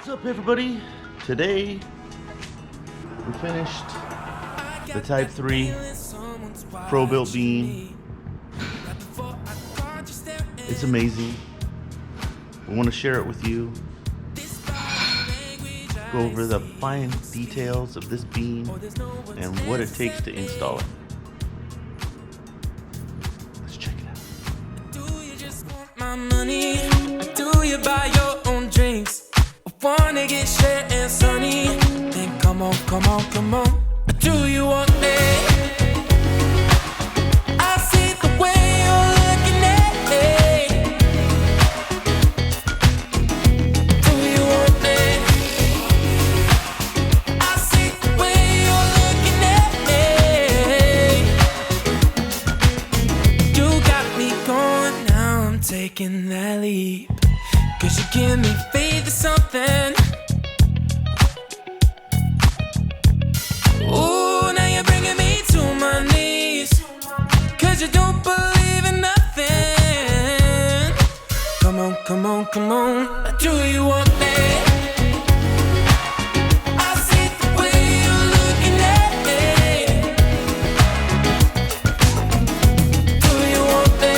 What's up, everybody? Today we finished the Type 3 Pro-Built beam. It's amazing. We want to share it with you. Go over the fine details of this beam and what it takes to install it. Let's check it out. Do you just want my money? Do you buy your own drinks? Wanna get shit and sunny? Then come on, come on, come on. Do you want me? I see the way you're looking at me. Do you want me? I see the way you're looking at me. You got me going, now I'm taking that leap. 'Cause you give me faith or something. Ooh, now you're bringing me to my knees. 'Cause you don't believe in nothing. Come on, come on, come on. Do you want me? I see the way you're looking at me. Do you want me?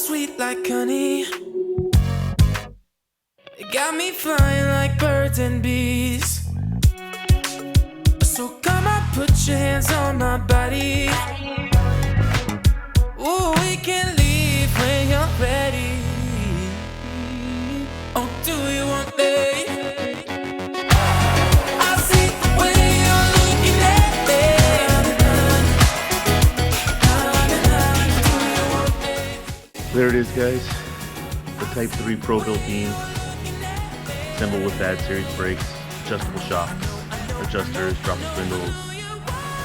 Sweet like honey, it got me flying like birds and bees. So come on, put your hands on my body. Ooh, we can leave when you're ready. Oh, do you want me? I see the way you're looking at me. There it is, guys. The Type 3 Pro-Built beam. Assembled with bad series brakes, adjustable shocks, adjusters, drop spindles,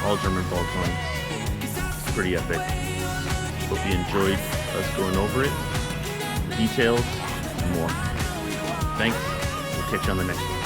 all German ball joints. Pretty epic. Hope you enjoyed us going over it, the details, and more. Thanks. We'll catch you on the next one.